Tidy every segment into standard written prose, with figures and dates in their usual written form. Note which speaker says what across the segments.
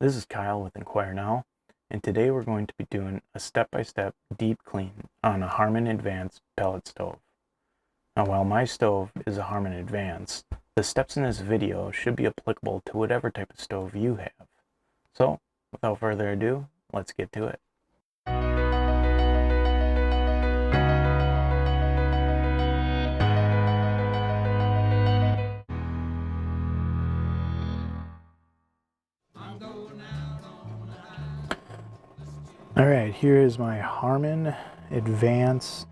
Speaker 1: This is Kyle with InquireNow, and today we're going to be doing a step-by-step deep clean on a Harmon Advance pellet stove. Now, while my stove is a Harmon Advance, the steps in this video should be applicable to whatever type of stove you have. So, without further ado, let's get to it. Alright, here is my Harmon Advance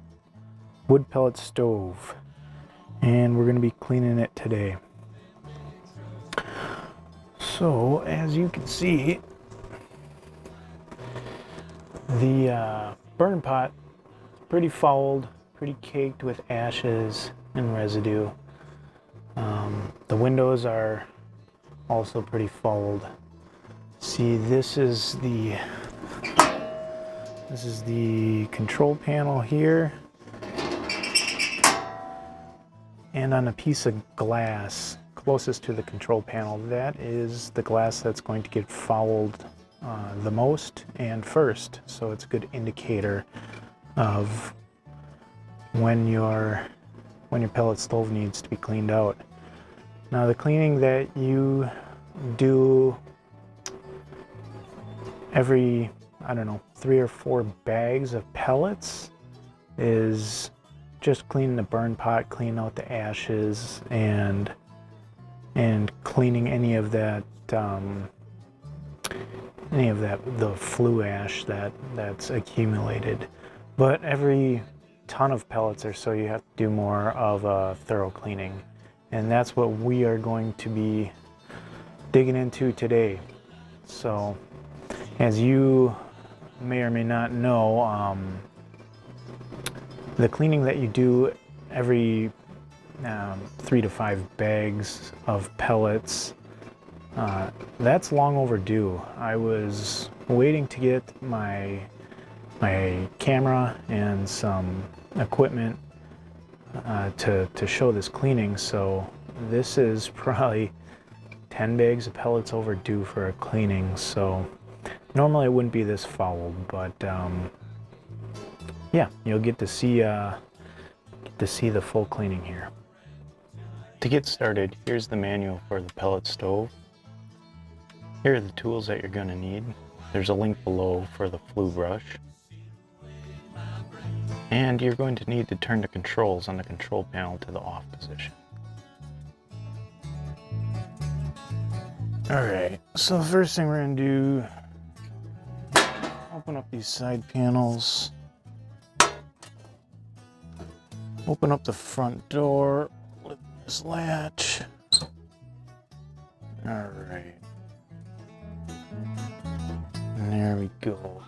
Speaker 1: wood pellet stove, and we're going to be cleaning it today. So, as you can see, the burn pot is pretty fouled, pretty caked with ashes and residue. The windows are also pretty fouled. See, this is the control panel here, and on a piece of glass closest to the control panel, that is the glass that's going to get fouled the most and first. So it's a good indicator of when your pellet stove needs to be cleaned out. Now, the cleaning that you do every, I don't know, 3 or 4 bags of pellets is just cleaning the burn pot, cleaning out the ashes, and cleaning any of that the flue ash that's accumulated. But every ton of pellets or so, you have to do more of a thorough cleaning, and that's what we are going to be digging into today. So, as you may or may not know, the cleaning that you do every 3 to 5 bags of pellets, that's long overdue. I was waiting to get my camera and some equipment to show this cleaning, so this is probably 10 bags of pellets overdue for a cleaning. So normally it wouldn't be this fouled, but yeah, you'll get to see the full cleaning here. To get started, here's the manual for the pellet stove. Here are the tools that you're going to need. There's a link below for the flue brush. And you're going to need to turn the controls on the control panel to the off position. Alright, so the first thing we're going to do, open up these side panels, open up the front door with this latch. Alright, and there we go.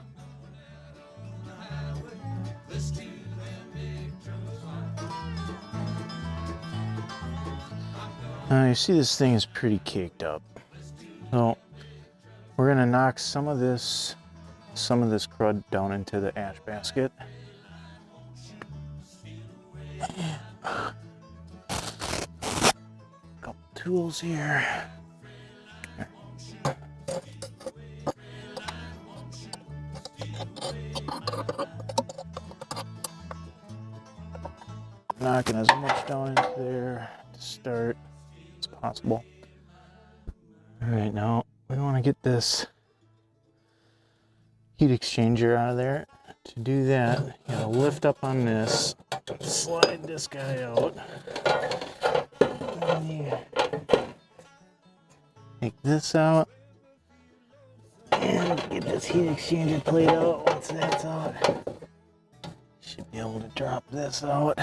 Speaker 1: Now you see this thing is pretty caked up. So we're gonna knock some of this crud down into the ash basket. Couple tools here. Knocking as much down into there to start as possible. Alright, now we want to get this heat exchanger out of there. To do that, you gotta lift up on this, slide this guy out, and you take this out, and get this heat exchanger plate out. Once that's out, should be able to drop this out.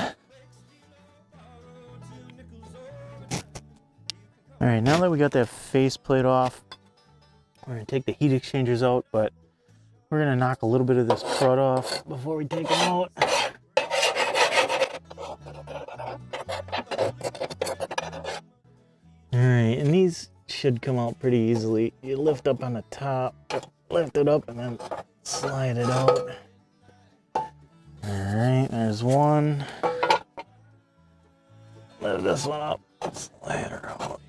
Speaker 1: Alright, now that we got that face plate off, we're going to take the heat exchangers out, but we're going to knock a little bit of this crud off before we take them out. Alright, and these should come out pretty easily. You lift up on the top, lift it up, and then slide it out. Alright, there's one. Lift this one up, slide her out.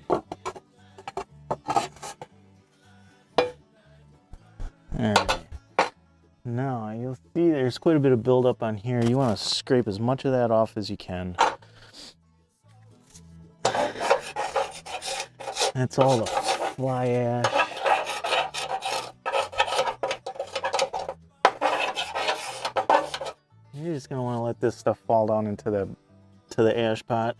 Speaker 1: Alright. Now you'll see there's quite a bit of buildup on here. You want to scrape as much of that off as you can. That's all the fly ash. You're just gonna want to let this stuff fall down into the ash pot.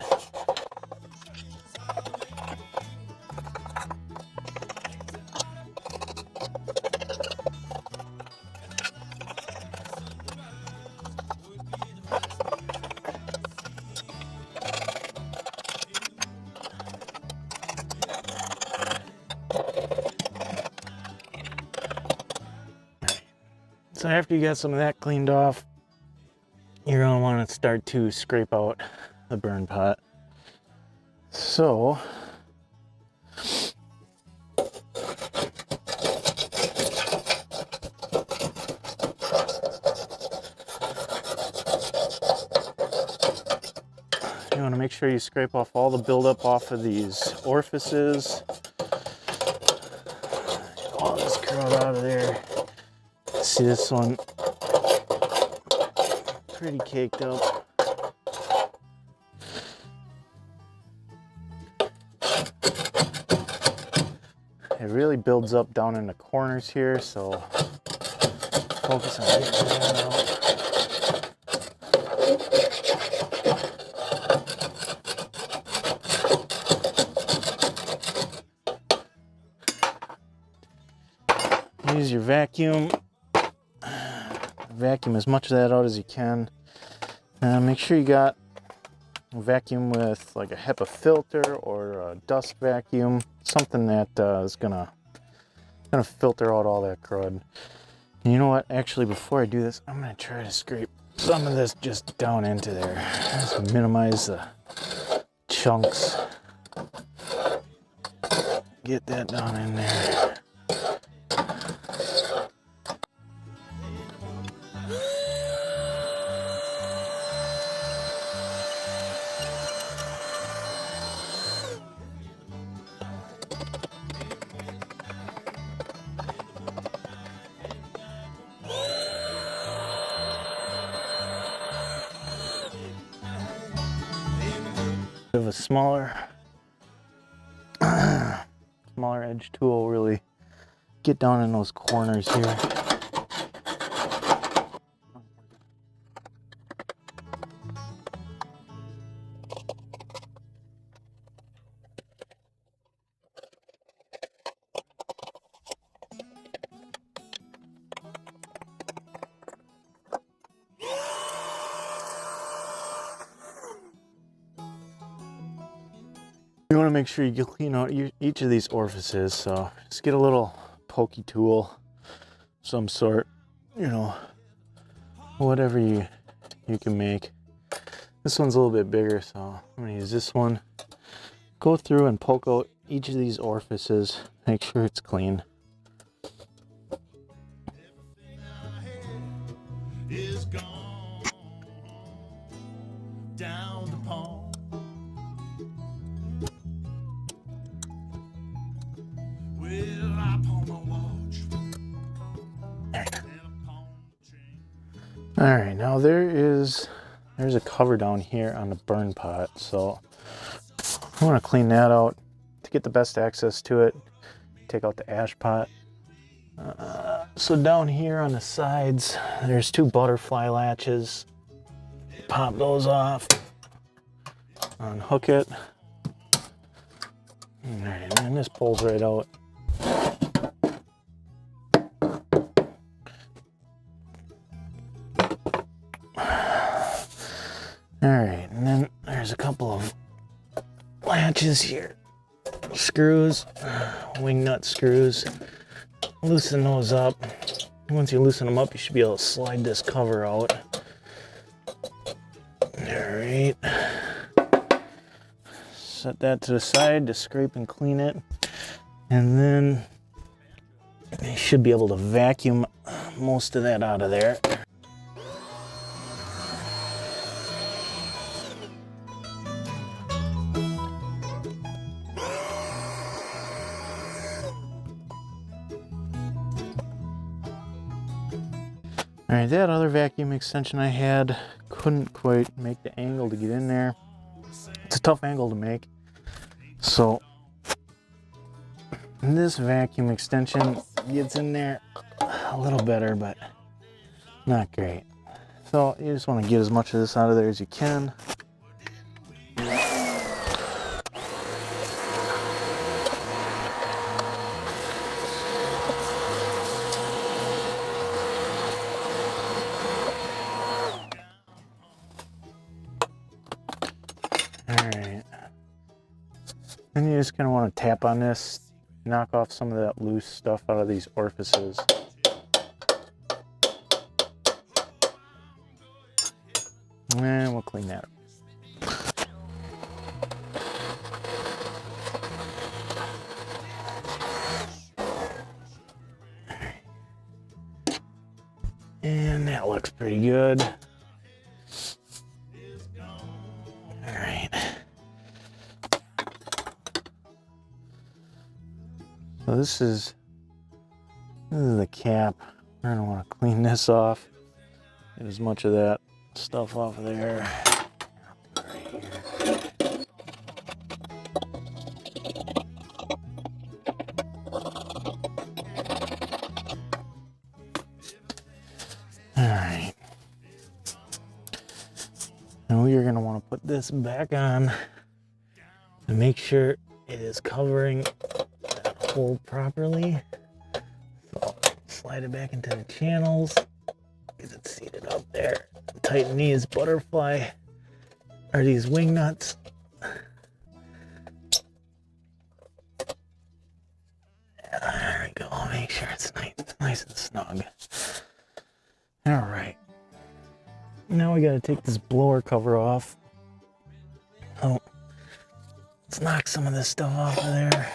Speaker 1: So after you got some of that cleaned off, you're going to want to start to scrape out the burn pot. So you want to make sure you scrape off all the buildup off of these orifices. Get all this crud out of there. See this one? Pretty caked up. It really builds up down in the corners here, so focus on getting that out. Use your vacuum. Vacuum as much of that out as you can. Make sure you got a vacuum with like a HEPA filter or a dust vacuum, something that is gonna filter out all that crud. And you know what? Actually, before I do this, I'm gonna try to scrape some of this just down into there. Just minimize the chunks. Get that down in there. Of a smaller edge tool will really get down in those corners here. You want to make sure you clean out each of these orifices, so just get a little pokey tool of some sort, you know, whatever you can make. This one's a little bit bigger, so I'm going to use this one. Go through and poke out each of these orifices, make sure it's clean.
Speaker 2: Down the pond.
Speaker 1: All right, now there's a cover down here on the burn pot, so I want to clean that out to get the best access to it. Take out the ash pot. So down here on the sides, there's two butterfly latches. Pop those off. Unhook it. All right, and this pulls right out. Alright, and then there's a couple of latches here. Screws, wing nut screws. Loosen those up. Once you loosen them up, you should be able to slide this cover out. Alright. Set that to the side to scrape and clean it. And then you should be able to vacuum most of that out of there. All right, that other vacuum extension I had couldn't quite make the angle to get in there. It's a tough angle to make. So this vacuum extension gets in there a little better, but not great. So you just want to get as much of this out of there as you can. Alright. Then you just kind of want to tap on this, knock off some of that loose stuff out of these orifices. And we'll clean that up. And that looks pretty good. All right. So this is the cap. We're gonna want to clean this off. Get as much of that stuff off of there. Right here. Alright. And we are going to want to put this back on to make sure it is covering that hole properly. So slide it back into the channels, get it seated up there. Tighten these butterfly, or these wing nuts. There we go. Make sure it's nice and snug. All right. Now we got to take this blower cover off. Oh, let's knock some of this stuff off of there.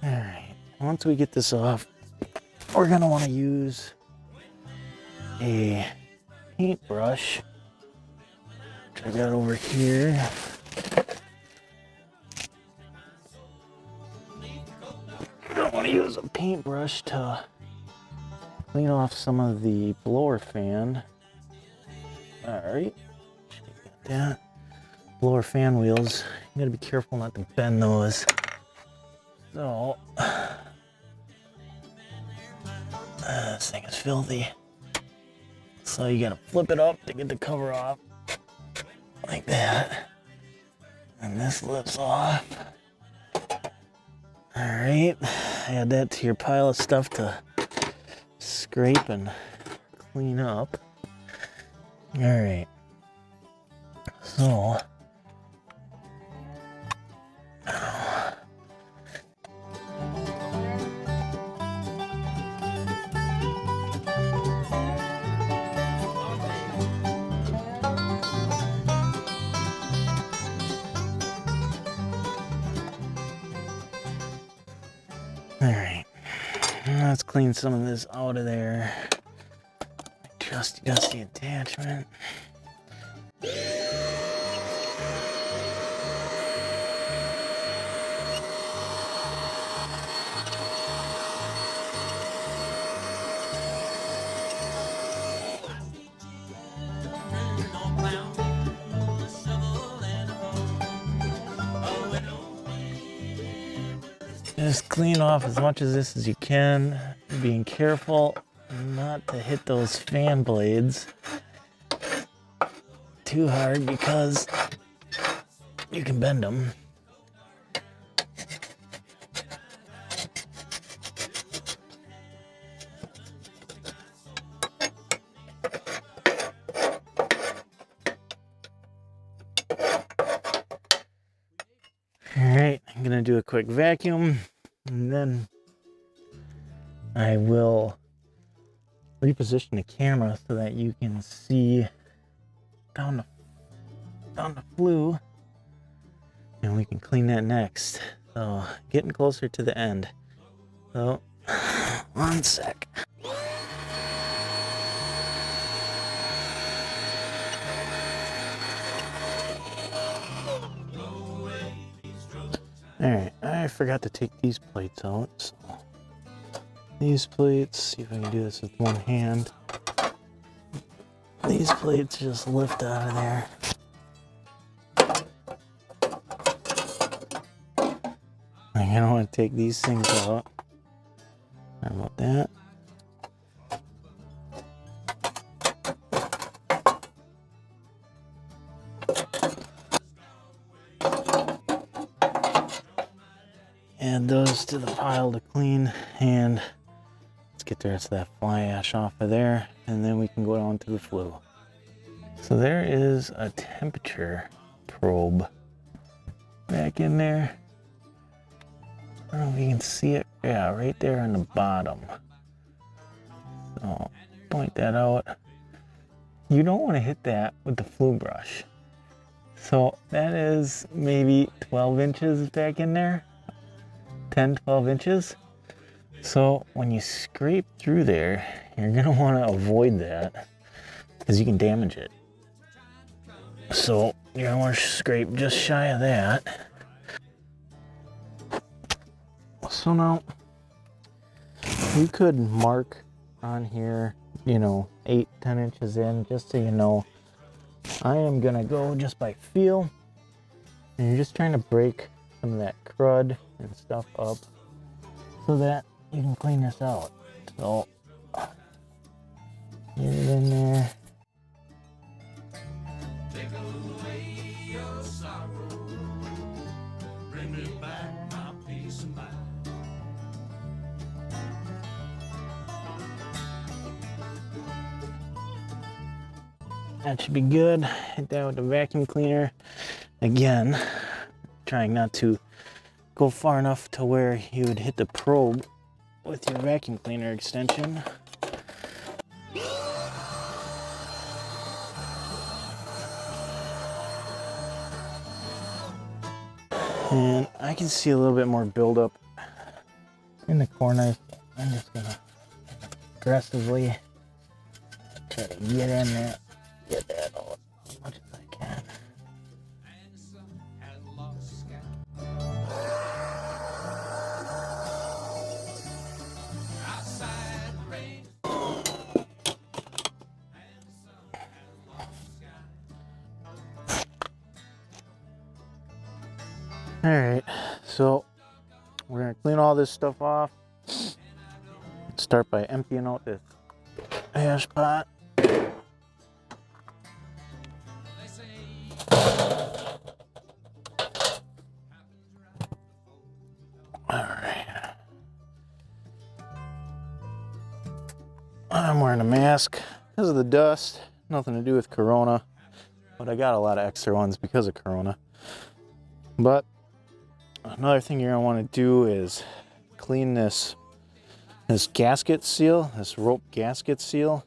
Speaker 1: All right. Once we get this off, we're going to want to use a paintbrush, which I got over here. I want to use a paintbrush to clean off some of the blower fan. All right, got that. Blower fan wheels. You gotta be careful not to bend those. So, this thing is filthy. So you gotta flip it up to get the cover off, like that. And this lifts off. All right, add that to your pile of stuff to scrape and clean up. All right, so alright, let's clean some of this out of there. Dusty attachment. Just clean off as much of this as you can, being careful not to hit those fan blades too hard because you can bend them. Alright, I'm gonna do a quick vacuum and then I will reposition the camera so that you can see down the flue, and we can clean that next. So getting closer to the end. So 1 sec. Alright, I forgot to take these plates out. So these plates, see if I can do this with one hand. These plates just lift out of there. I'm gonna want to take these things out. Sorry about that. Add those to the pile to clean, and let's get the rest of that fly ash off of there, and then we can go down to the flue. So there is a temperature probe back in there. I don't know if you can see it. Yeah, right there on the bottom. So point that out. You don't want to hit that with the flue brush. So that is maybe 12 inches back in there. 10, 12 inches. So when you scrape through there, you're gonna want to avoid that because you can damage it. So you're gonna want to scrape just shy of that. So now you could mark on here, you know, 8, 10 inches in, just so you know. I am gonna go just by feel, and you're just trying to break some of that crud and stuff up so that you can clean this out. So get it in there. Take away your sorrow, bring me back my peace of mind. That should be good. Hit that with the vacuum cleaner. Again, trying not to go far enough to where you would hit the probe with your vacuum cleaner extension. And I can see a little bit more buildup in the corners. I'm just gonna aggressively try to get in there, get that out as much as I can. All right, so we're gonna clean all this stuff off. Start by emptying out this ash pot. All right. I'm wearing a mask because of the dust. Nothing to do with Corona, but I got a lot of extra ones because of Corona. But another thing you're gonna want to do is clean this gasket seal, this rope gasket seal.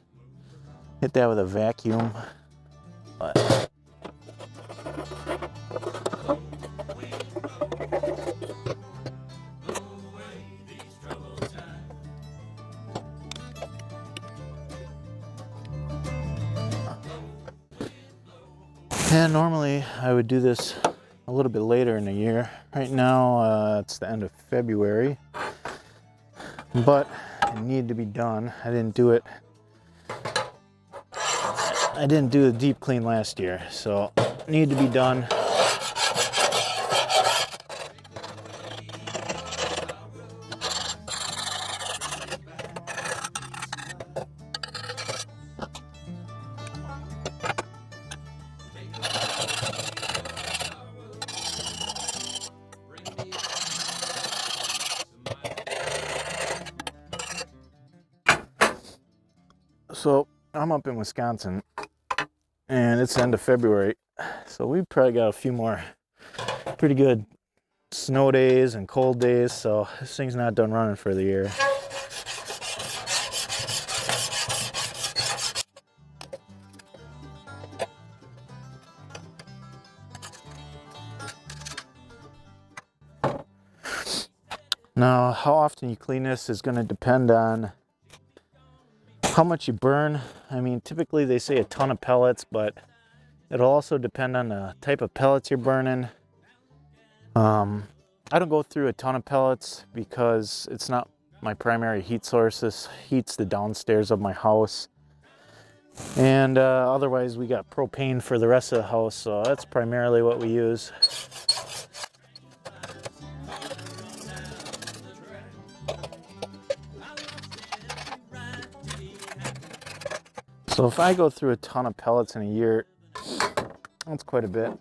Speaker 1: Hit that with a vacuum. But and normally I would do this a little bit later in the year. Right now it's the end of February, but it needed to be done. I didn't do it. I didn't do the deep clean last year, so it needed to be done. So I'm up in Wisconsin and it's the end of February, so we've probably got a few more pretty good snow days and cold days, so this thing's not done running for the year. Now, how often you clean this is going to depend on how much you burn. I mean, typically they say a ton of pellets, but it'll also depend on the type of pellets you're burning. I don't go through a ton of pellets because it's not my primary heat source. This heats the downstairs of my house. And otherwise we got propane for the rest of the house, so that's primarily what we use. So if I go through a ton of pellets in a year, that's quite a bit.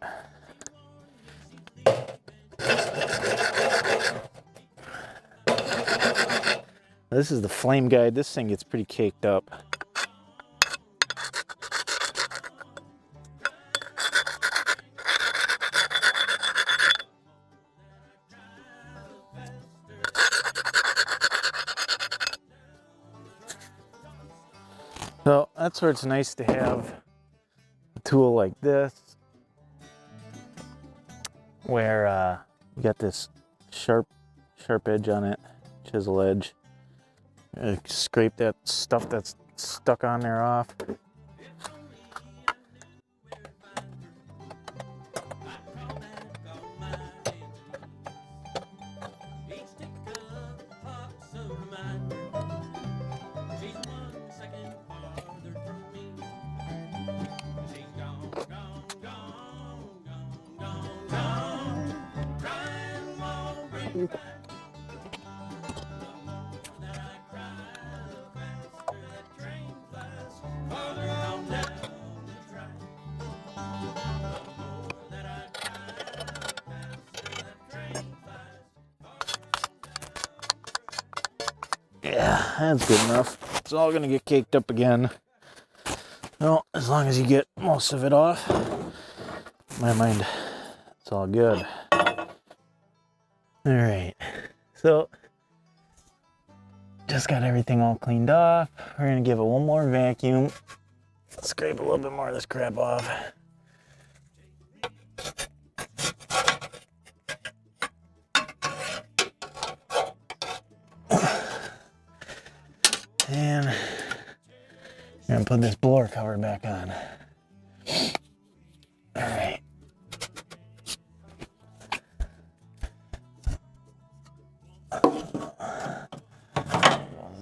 Speaker 1: This is the flame guide. This thing gets pretty caked up. So that's where it's nice to have a tool like this, where you got this sharp edge on it, chisel edge. Scrape that stuff that's stuck on there off. Yeah, that's good enough. It's all gonna get caked up again. Well, as long as you get most of it off, in my mind, it's all good. All right, so just got everything all cleaned off. We're gonna give it one more vacuum. Scrape a little bit more of this crap off. And I'm gonna put this blower cover back on. All right. That goes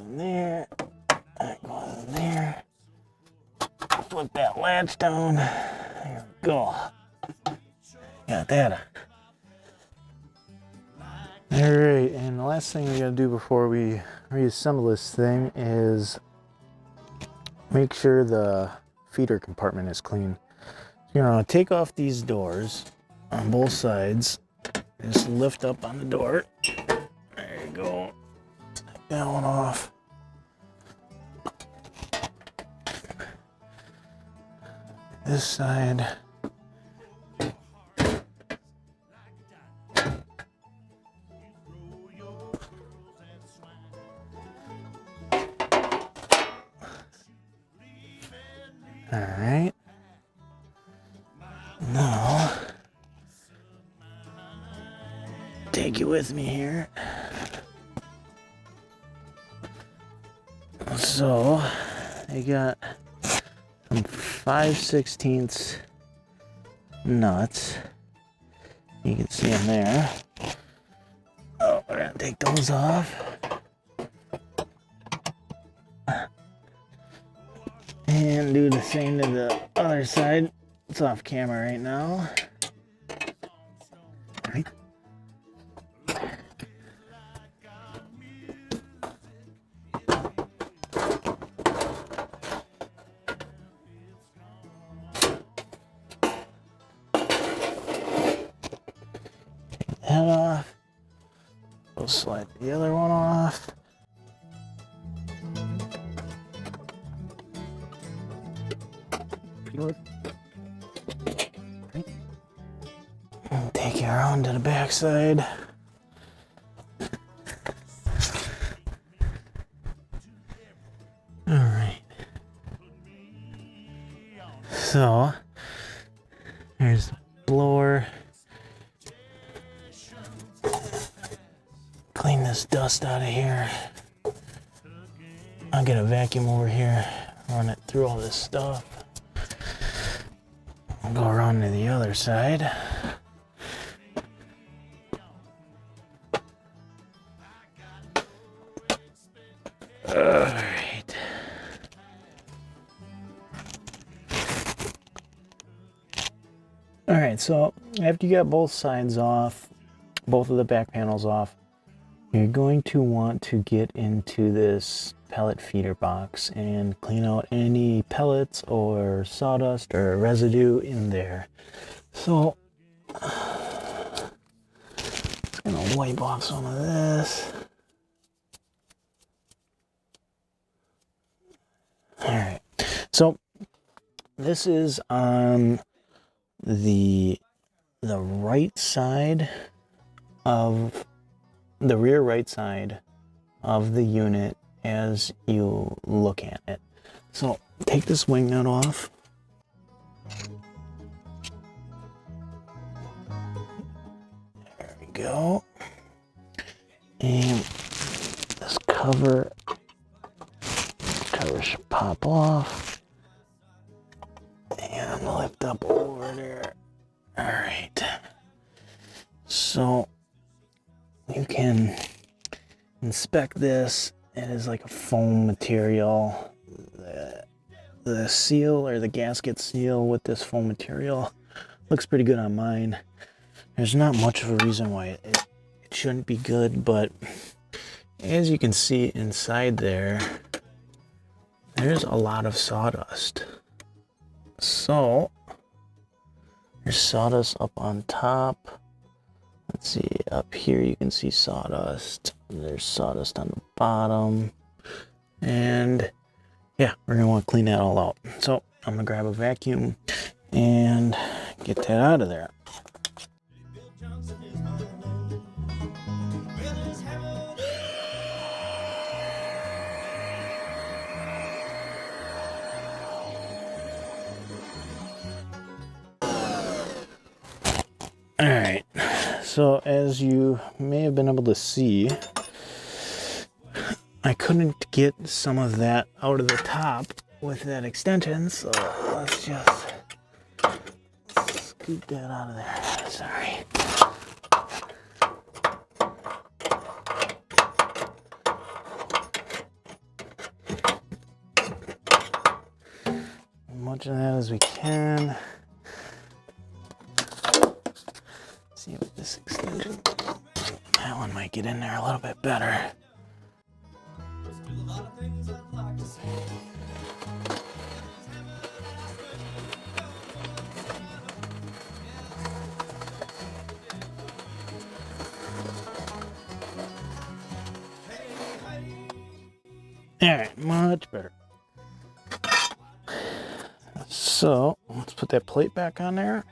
Speaker 1: in there. That goes in there. Flip that latch down. There we go. Got that. All right, and the last thing we gotta do before we reassemble this thing is make sure the feeder compartment is clean. You're gonna take off these doors on both sides. Just lift up on the door. There you go. Take that one off. This side. All right. Now, take you with me here. So, I got some 5/16 nuts. You can see them there. Oh, we're gonna take those off. And do the same to the other side. It's off camera right now. Right. Take that off. We'll slide the other one off. And take it around to the back side. All right. So there's the blower. Clean this dust out of here. I'll get a vacuum over here, run it through all this stuff. I'll go around to the other side. All right, so after you got both sides off, both of the back panels off, you're going to want to get into this pellet feeder box and clean out any pellets or sawdust or residue in there. So, just gonna wipe off some of this. All right, so this is on the right side of the rear right side of the unit as you look at it. So take this wing nut off. There we go. And this cover should pop off. And lift up over there. All right. So you can inspect this. It is like a foam material. The seal or the gasket seal with this foam material looks pretty good on mine. There's not much of a reason why it shouldn't be good, but as you can see inside there, there's a lot of sawdust. So there's sawdust up on top. Let's see, up here you can see sawdust. There's sawdust on the bottom. And yeah, we're gonna want to clean that all out. So I'm gonna grab a vacuum and get that out of there. All right, so as you may have been able to see, I couldn't get some of that out of the top with that extension, so let's just scoop that out of there. Sorry. As much of that as we can. See with this extension, that one might get in there a little bit better. Alright, much better. So, let's put that plate back on there.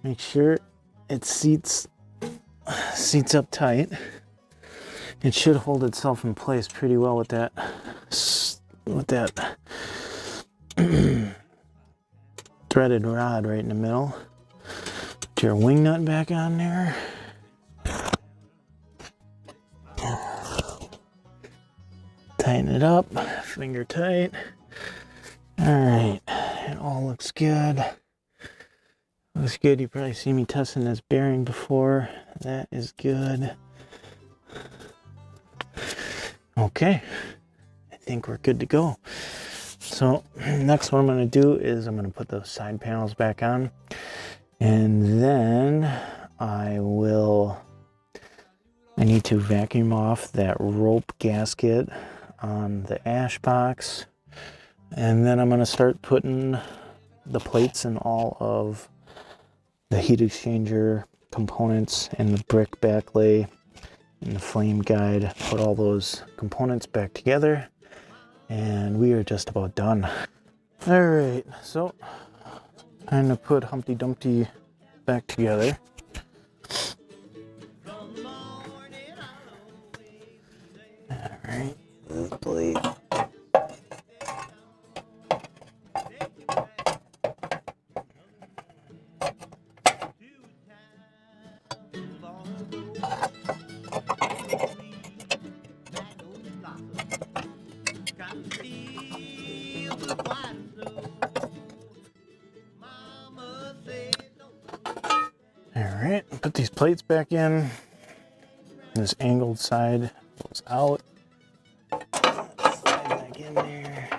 Speaker 1: Make sure it seats up tight. It should hold itself in place pretty well with that threaded rod right in the middle. Put your wing nut back on there. Tighten it up, finger tight. All right, it all looks good. Looks good. You probably see me testing this bearing before. That is good. Okay, I think we're good to go. So next what I'm going to do is I'm going to put those side panels back on, and then I need to vacuum off that rope gasket on the ash box, and then I'm going to start putting the plates in all of the heat exchanger components and the brick backlay and the flame guide. Put all those components back together and we are just about done. All right, so time to put Humpty Dumpty back together. All right, this plate. Alright, put these plates back in. This angled side goes out. back in there.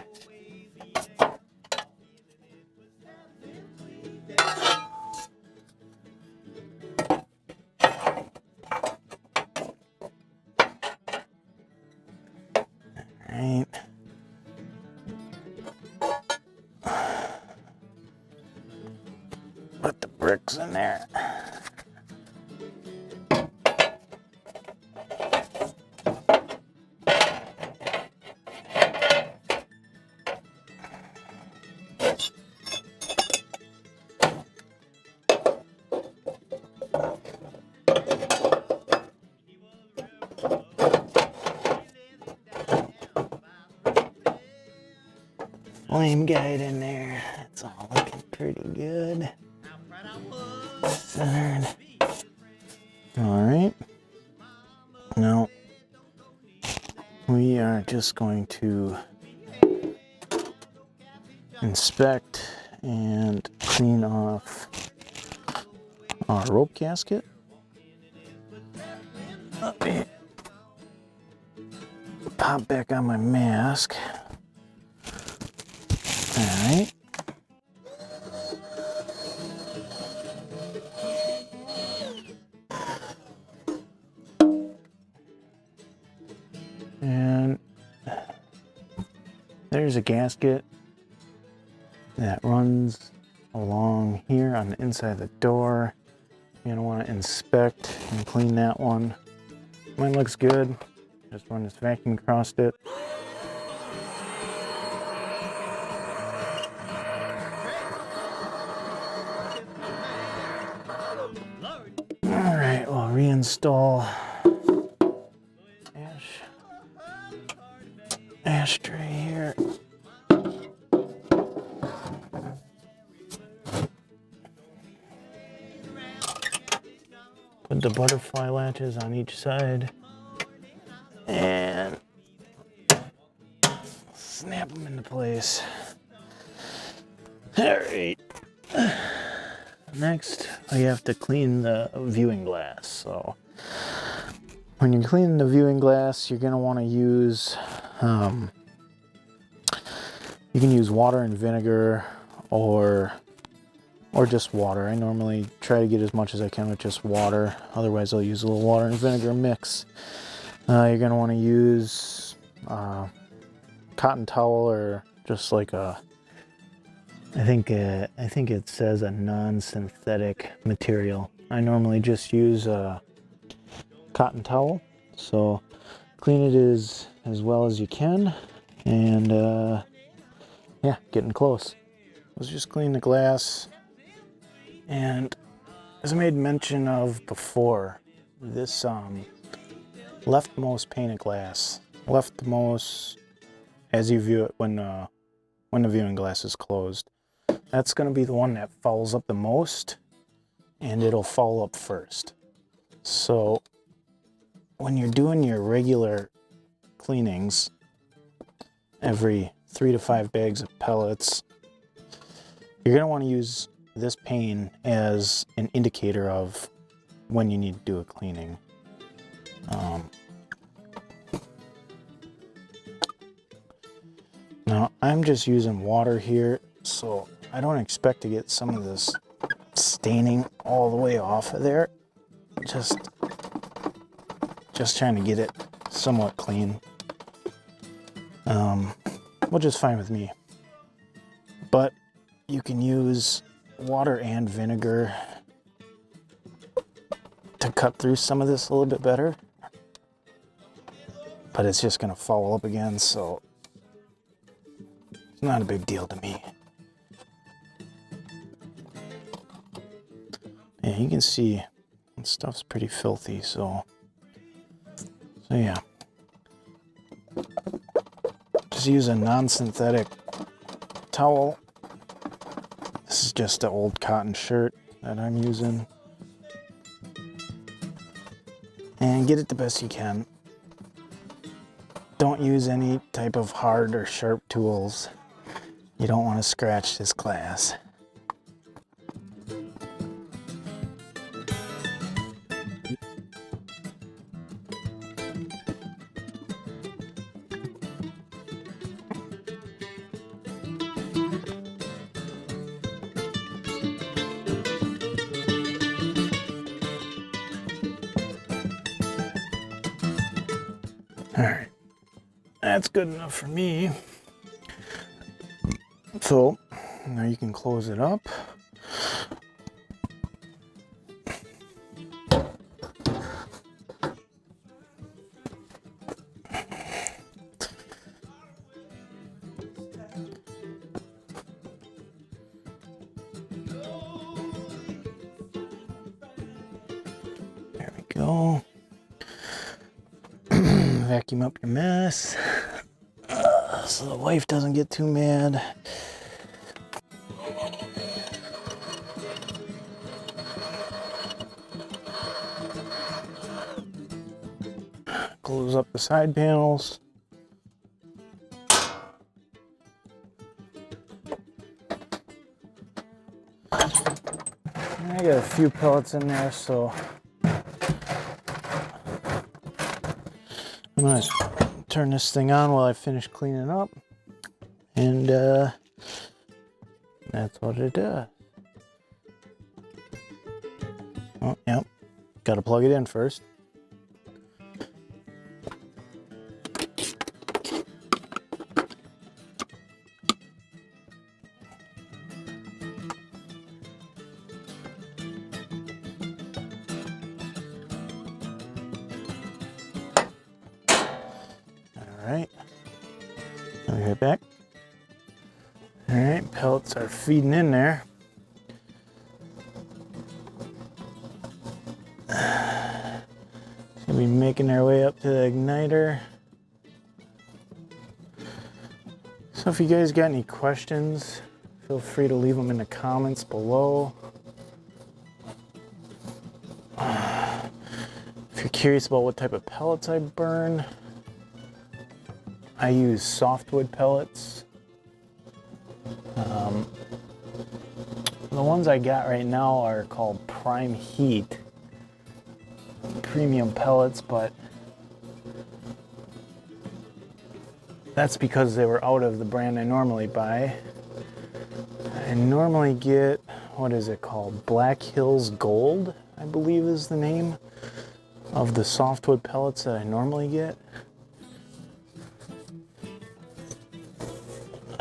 Speaker 1: Alright. Put the bricks in there. Flame guide in there. It's all looking pretty good. Centered. Alright. Now, we are just going to inspect and clean off our rope gasket. Let me pop back on my mask. Alright. And there's a gasket that runs along here on the inside of the door. You're gonna want to inspect and clean that one. Mine looks good. Just run this vacuum across it. Alright, we'll reinstall ashtray here. Put the butterfly latches on each side and snap them into place. Alright. Next, we have to clean the viewing glass. So when you're cleaning the viewing glass, you're going to want to use, you can use water and vinegar or just water. I normally try to get as much as I can with just water. Otherwise, I'll use a little water and vinegar mix. You're going to want to use cotton towel or just like a, I think it says a non-synthetic material. I normally just use a cotton towel. So clean it as well as you can. And yeah, getting close. Let's just clean the glass. And as I made mention of before, this leftmost pane of glass, leftmost as you view it when the viewing glass is closed, that's going to be the one that fouls up the most, and it'll foul up first. So when you're doing your regular cleanings, every 3 to 5 bags of pellets, you're going to want to use this pane as an indicator of when you need to do a cleaning. Now I'm just using water here, so I don't expect to get some of this staining all the way off of there. Just trying to get it somewhat clean, which is fine with me. But you can use water and vinegar to cut through some of this a little bit better. But it's just going to foul up again, so it's not a big deal to me. Yeah, you can see this stuff's pretty filthy, so yeah. Just use a non-synthetic towel. This is just an old cotton shirt that I'm using. And get it the best you can. Don't use any type of hard or sharp tools. You don't want to scratch this glass. All right, that's good enough for me. So now you can close it up. There we go. Vacuum up your mess so the wife doesn't get too mad. Close up the side panels. I got a few pellets in there, so I'm gonna turn this thing on while I finish cleaning up, and that's what it does. Oh, yep, gotta plug it in first. Alright, I'll be right back. Alright, pellets are feeding in there. Gonna be making their way up to the igniter. So if you guys got any questions, feel free to leave them in the comments below. If you're curious about what type of pellets I burn, I use softwood pellets. The ones I got right now are called Prime Heat premium pellets, but that's because they were out of the brand I normally buy. I normally get, what is it called? Black Hills Gold, I believe is the name of the softwood pellets that I normally get.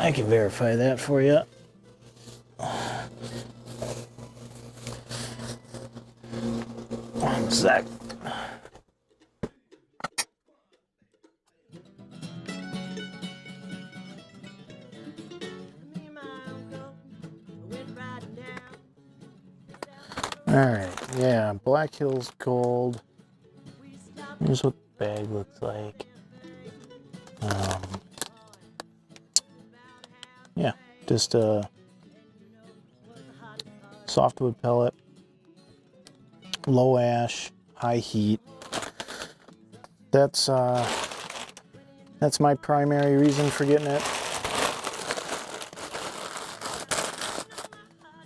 Speaker 1: I can verify that for you. One sec. Alright, yeah, Black Hills Gold. Here's what the bag looks like. Yeah, just a softwood pellet, low ash, high heat. That's my primary reason for getting it.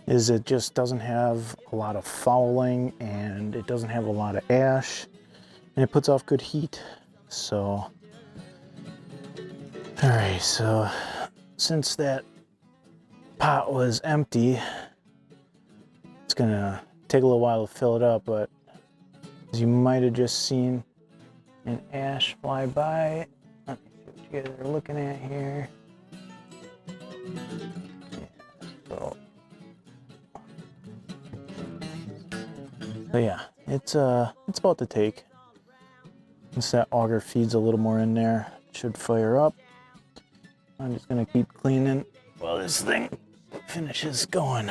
Speaker 1: Is it just doesn't have a lot of fouling and it doesn't have a lot of ash and it puts off good heat. So, all right, so since that pot was empty, it's gonna take a little while to fill it up, but as you might have just seen an ash fly by. Let me see what you guys are looking at here. So yeah, it's about to take. Once that auger feeds a little more in there, it should fire up. I'm just gonna keep cleaning while this thing finishes going.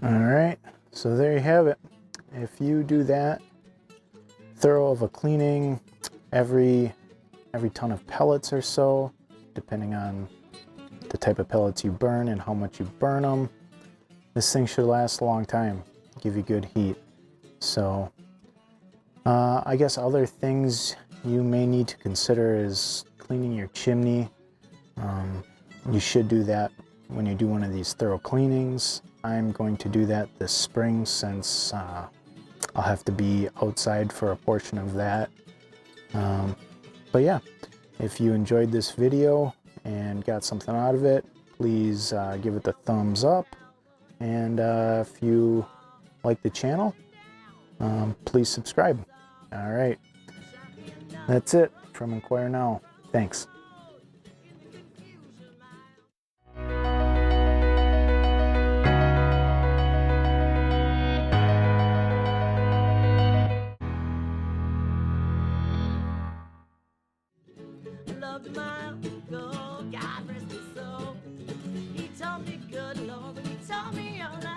Speaker 1: Alright, so there you have it. If you do that thorough of a cleaning every ton of pellets or so, depending on the type of pellets you burn and how much you burn them, this thing should last a long time, give you good heat. So I guess other things you may need to consider is cleaning your chimney. You should do that when you do one of these thorough cleanings. I'm going to do that this spring since I'll have to be outside for a portion of that. But yeah, if you enjoyed this video and got something out of it, please give it the thumbs up. And if you like the channel, please subscribe. All right, that's it from InquireNow. Thanks.
Speaker 2: Loved my uncle, God rest his soul. He taught me good, Lord, but he taught me all I